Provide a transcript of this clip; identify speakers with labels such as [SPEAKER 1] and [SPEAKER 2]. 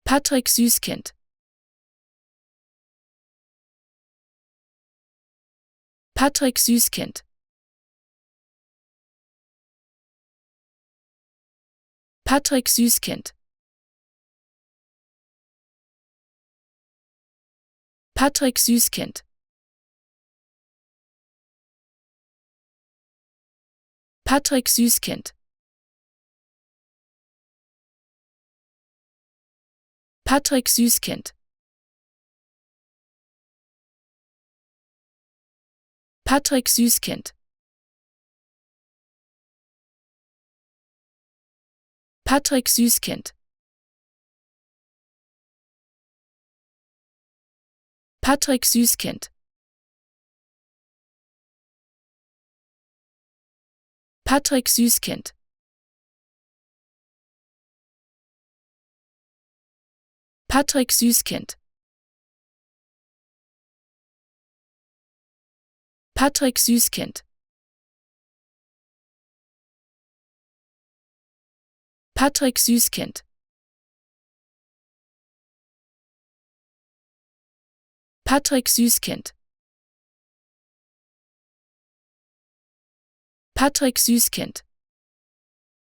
[SPEAKER 1] Patrick Süskind. Patrick Süskind. Patrick Süskind. Patrick Süskind. Patrick Süskind. Patrick Süskind. Patrick Süskind. Patrick Süskind. Patrick Süskind. Patrick Süskind. Patrick Süskind. Patrick Süskind. Patrick Süskind. Patrick Süskind. Patrick Süskind.